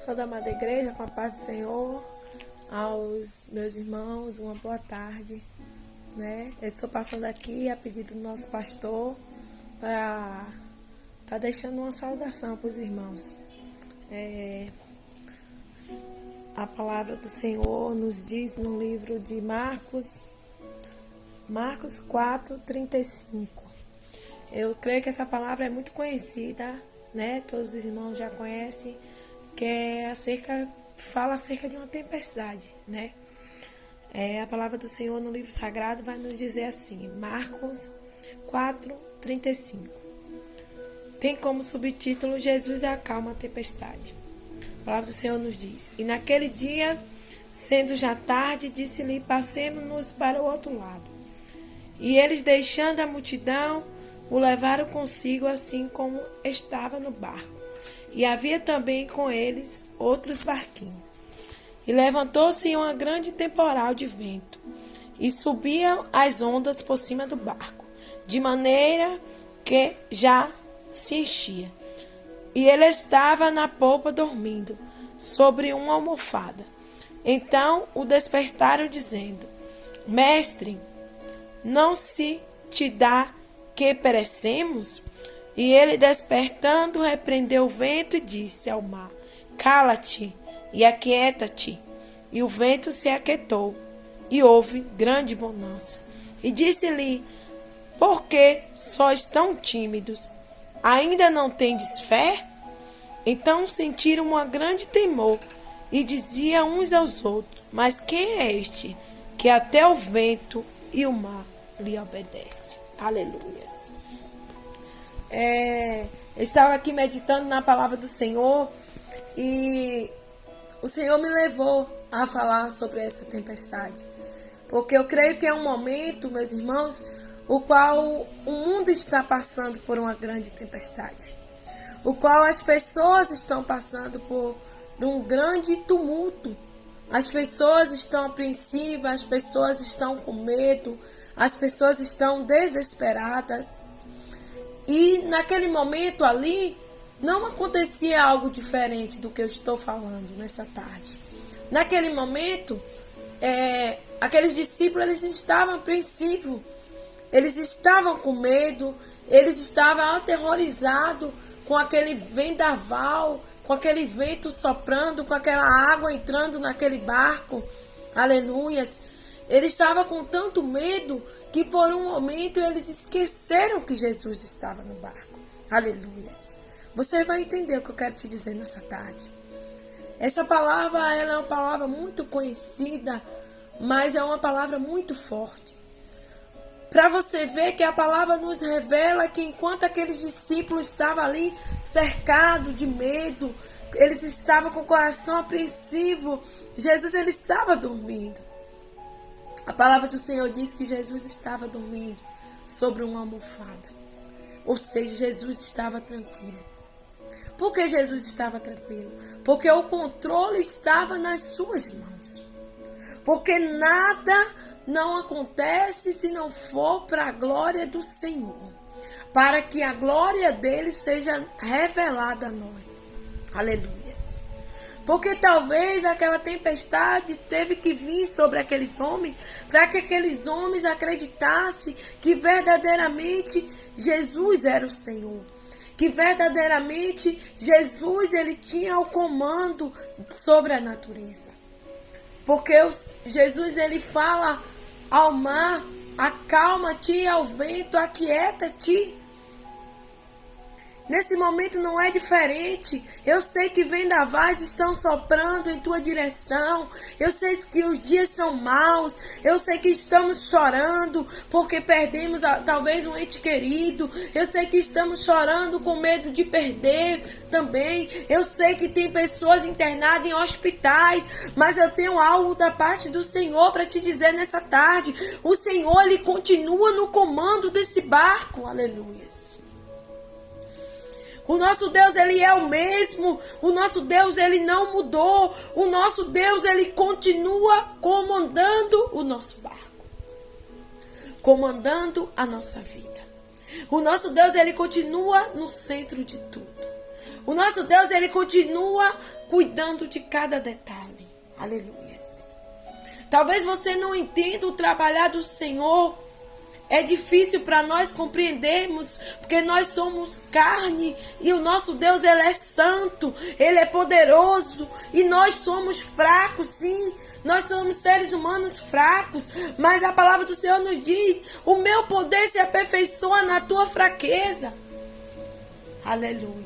Sou da amada igreja, com a paz do Senhor, aos meus irmãos, uma boa tarde, né? Eu estou passando aqui a pedido do nosso pastor para estar deixando uma saudação para os irmãos. A palavra do Senhor nos diz no livro de Marcos 4:35. Eu creio que essa palavra é muito conhecida, né? Todos os irmãos já conhecem, que fala acerca de uma tempestade, né? A palavra do Senhor no livro sagrado vai nos dizer assim, Marcos 4:35. Tem como subtítulo Jesus acalma a tempestade. A palavra do Senhor nos diz: E naquele dia, sendo já tarde, disse-lhe: Passemo-nos para o outro lado. E eles, deixando a multidão, o levaram consigo, assim como estava no barco. E havia também com eles outros barquinhos. E levantou-se uma grande temporal de vento, e subiam as ondas por cima do barco, de maneira que já se enchia. E ele estava na polpa dormindo, sobre uma almofada. Então o despertaram, dizendo: Mestre, não se te dá que perecemos? E ele, despertando, repreendeu o vento e disse ao mar: Cala-te e aquieta-te. E o vento se aquietou, e houve grande bonança. E disse-lhe: Por que sois tão tímidos? Ainda não tendes fé? Então sentiram uma grande temor, e diziam uns aos outros: Mas quem é este, que até o vento e o mar lhe obedecem? Aleluias. Eu estava aqui meditando na palavra do Senhor, e o Senhor me levou a falar sobre essa tempestade. Porque eu creio que é um momento, meus irmãos, o qual o mundo está passando por uma grande tempestade. O qual as pessoas estão passando por um grande tumulto. As pessoas estão apreensivas, as pessoas estão com medo, as pessoas estão desesperadas. E naquele momento ali, não acontecia algo diferente do que eu estou falando nessa tarde. Naquele momento, aqueles discípulos, eles estavam apreensivos, eles estavam com medo, eles estavam aterrorizados com aquele vendaval, com aquele vento soprando, com aquela água entrando naquele barco. Aleluias. Eles estavam com tanto medo que por um momento eles esqueceram que Jesus estava no barco. Aleluias. Você vai entender o que eu quero te dizer nessa tarde. Essa palavra, ela é uma palavra muito conhecida, mas é uma palavra muito forte. Para você ver que a palavra nos revela que enquanto aqueles discípulos estavam ali cercados de medo, eles estavam com o coração apreensivo, Jesus, ele estava dormindo. A palavra do Senhor diz que Jesus estava dormindo sobre uma almofada. Ou seja, Jesus estava tranquilo. Por que Jesus estava tranquilo? Porque o controle estava nas suas mãos. Porque nada não acontece se não for para a glória do Senhor. Para que a glória dele seja revelada a nós. Aleluia. Porque talvez aquela tempestade teve que vir sobre aqueles homens, para que aqueles homens acreditassem que verdadeiramente Jesus era o Senhor. Que verdadeiramente Jesus, ele tinha o comando sobre a natureza. Porque Jesus, ele fala ao mar: acalma-te, ao vento, aquieta-te. Nesse momento não é diferente. Eu sei que vendavais estão soprando em tua direção. Eu sei que os dias são maus. Eu sei que estamos chorando porque perdemos talvez um ente querido. Eu sei que estamos chorando com medo de perder também. Eu sei que tem pessoas internadas em hospitais. Mas eu tenho algo da parte do Senhor para te dizer nessa tarde. O Senhor, ele continua no comando desse barco. Aleluia. O nosso Deus, ele é o mesmo. O nosso Deus, ele não mudou. O nosso Deus, ele continua comandando o nosso barco. Comandando a nossa vida. O nosso Deus, ele continua no centro de tudo. O nosso Deus, ele continua cuidando de cada detalhe. Aleluia. Talvez você não entenda o trabalhar do Senhor. É difícil para nós compreendermos, porque nós somos carne e o nosso Deus, Ele é santo, Ele é poderoso e nós somos fracos, sim. Nós somos seres humanos fracos, mas a palavra do Senhor nos diz: o meu poder se aperfeiçoa na tua fraqueza. Aleluias.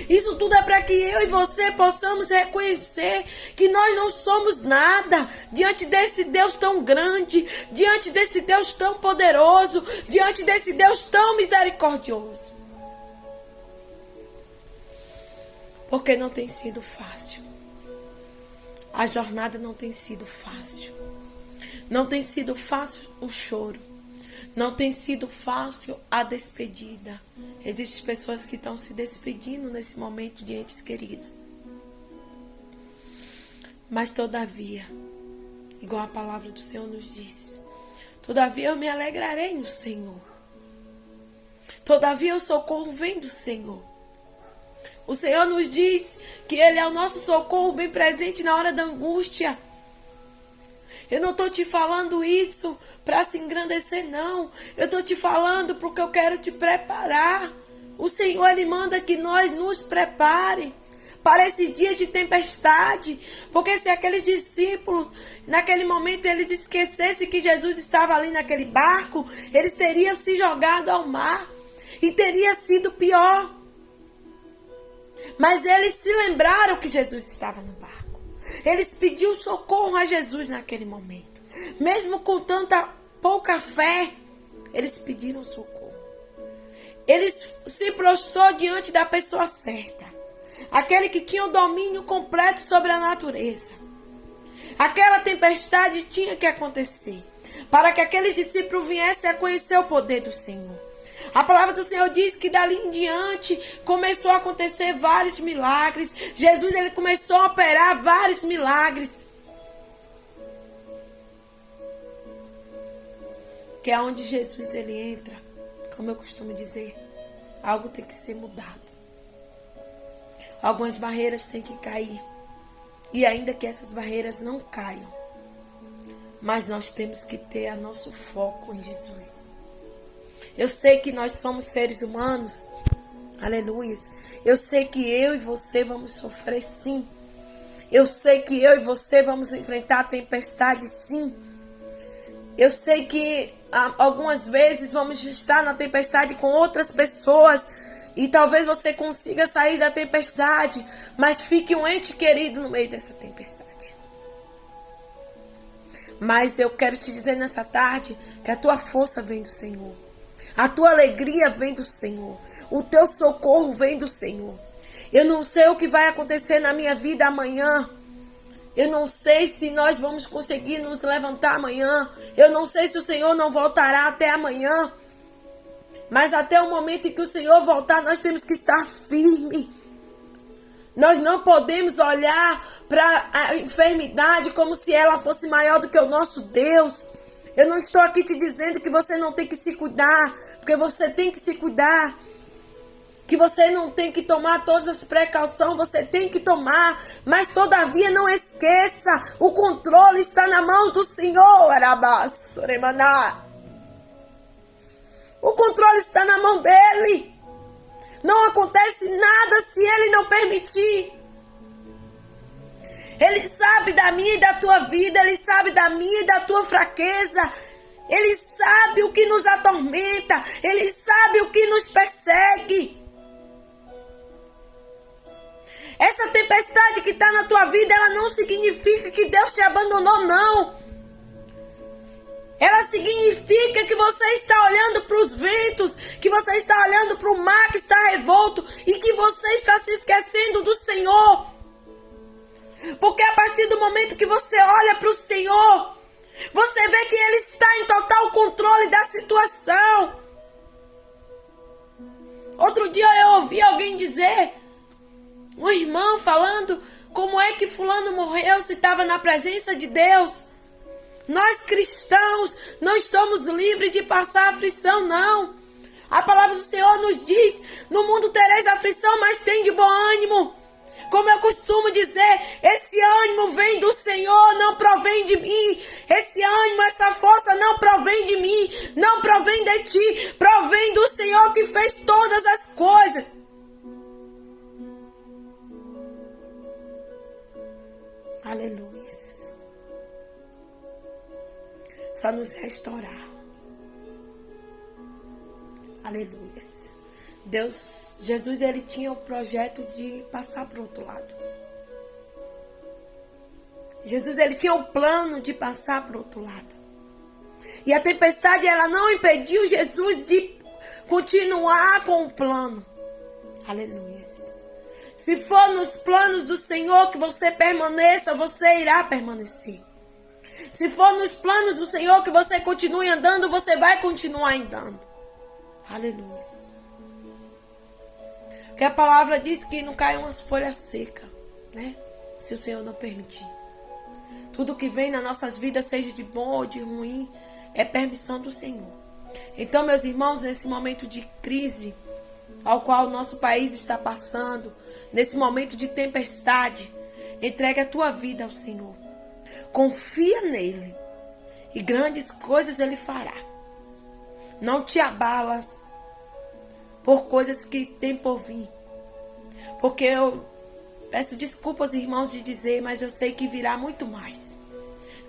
Isso tudo é para que eu e você possamos reconhecer que nós não somos nada diante desse Deus tão grande, diante desse Deus tão poderoso, diante desse Deus tão misericordioso. Porque não tem sido fácil. A jornada não tem sido fácil. Não tem sido fácil o choro. Não tem sido fácil a despedida. Existem pessoas que estão se despedindo nesse momento de entes queridos. Mas todavia, igual a palavra do Senhor nos diz, todavia eu me alegrarei no Senhor. Todavia o socorro vem do Senhor. O Senhor nos diz que Ele é o nosso socorro bem presente na hora da angústia. Eu não estou te falando isso para se engrandecer, não. Eu estou te falando porque eu quero te preparar. O Senhor, Ele manda que nós nos prepare para esses dias de tempestade. Porque se aqueles discípulos, naquele momento, eles esquecessem que Jesus estava ali naquele barco, eles teriam se jogado ao mar e teria sido pior. Mas eles se lembraram que Jesus estava no barco. Eles pediram socorro a Jesus naquele momento. Mesmo com tanta pouca fé, eles pediram socorro. Eles se prostrou diante da pessoa certa. Aquele que tinha o domínio completo sobre a natureza. Aquela tempestade tinha que acontecer para que aqueles discípulos viessem a conhecer o poder do Senhor. A palavra do Senhor diz que dali em diante começou a acontecer vários milagres. Jesus, ele começou a operar vários milagres. Que é onde Jesus ele entra, como eu costumo dizer, algo tem que ser mudado. Algumas barreiras têm que cair. E ainda que essas barreiras não caiam, mas nós temos que ter o nosso foco em Jesus. Eu sei que nós somos seres humanos, aleluia. Eu sei que eu e você vamos sofrer, sim. Eu sei que eu e você vamos enfrentar a tempestade, sim. Eu sei que algumas vezes vamos estar na tempestade com outras pessoas e talvez você consiga sair da tempestade, mas fique um ente querido no meio dessa tempestade. Mas eu quero te dizer nessa tarde que a tua força vem do Senhor. A tua alegria vem do Senhor. O teu socorro vem do Senhor. Eu não sei o que vai acontecer na minha vida amanhã. Eu não sei se nós vamos conseguir nos levantar amanhã. Eu não sei se o Senhor não voltará até amanhã. Mas até o momento em que o Senhor voltar, nós temos que estar firmes. Nós não podemos olhar para a enfermidade como se ela fosse maior do que o nosso Deus. Eu não estou aqui te dizendo que você não tem que se cuidar, porque você tem que se cuidar. Que você não tem que tomar todas as precauções, você tem que tomar. Mas todavia não esqueça, o controle está na mão do Senhor. O controle está na mão dele. Não acontece nada se ele não permitir. Ele sabe da minha e da tua vida. Ele sabe da minha e da tua fraqueza. Ele sabe o que nos atormenta. Ele sabe o que nos persegue. Essa tempestade que está na tua vida, ela não significa que Deus te abandonou, não. Ela significa que você está olhando para os ventos, que você está olhando para o mar que está revolto e que você está se esquecendo do Senhor. Porque a partir do momento que você olha para o Senhor, você vê que Ele está em total controle da situação. Outro dia eu ouvi alguém dizer, um irmão falando como é que fulano morreu se estava na presença de Deus. Nós cristãos não estamos livres de passar aflição, não. A palavra do Senhor nos diz, no mundo tereis aflição, mas tem de bom ânimo. Como eu costumo dizer, esse ânimo vem do Senhor, não provém de mim. Esse ânimo, essa força não provém de mim, não provém de ti, provém do Senhor que fez todas as coisas. Aleluia. Só nos restaurar. Aleluia. Jesus, ele tinha o projeto de passar para o outro lado. Jesus, ele tinha o plano de passar para o outro lado. E a tempestade, ela não impediu Jesus de continuar com o plano. Aleluia. Se for nos planos do Senhor que você permaneça, você irá permanecer. Se for nos planos do Senhor que você continue andando, você vai continuar andando. Aleluia. Porque a palavra diz que não cai umas folhas secas, né? Se o Senhor não permitir. Tudo que vem nas nossas vidas, seja de bom ou de ruim, é permissão do Senhor. Então, meus irmãos, nesse momento de crise, ao qual o nosso país está passando, nesse momento de tempestade, entregue a tua vida ao Senhor. Confia nele e grandes coisas ele fará. Não te abalas por coisas que tem por vir. Porque eu peço desculpas, irmãos, de dizer, mas eu sei que virá muito mais.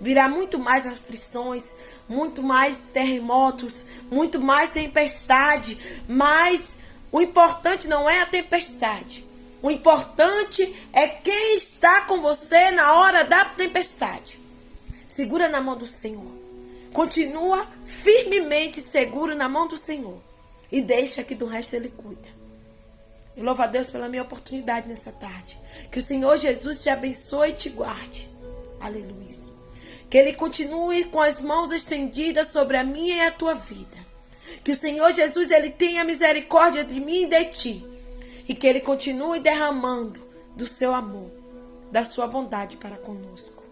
Virá muito mais aflições, muito mais terremotos, muito mais tempestade. Mas o importante não é a tempestade. O importante é quem está com você na hora da tempestade. Segura na mão do Senhor. Continua firmemente seguro na mão do Senhor. E deixa que do resto ele cuida. Eu louvo a Deus pela minha oportunidade nessa tarde. Que o Senhor Jesus te abençoe e te guarde. Aleluia. Que ele continue com as mãos estendidas sobre a minha e a tua vida. Que o Senhor Jesus, ele tenha misericórdia de mim e de ti. E que ele continue derramando do seu amor, da sua bondade para conosco.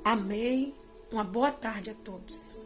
Amém. Uma boa tarde a todos.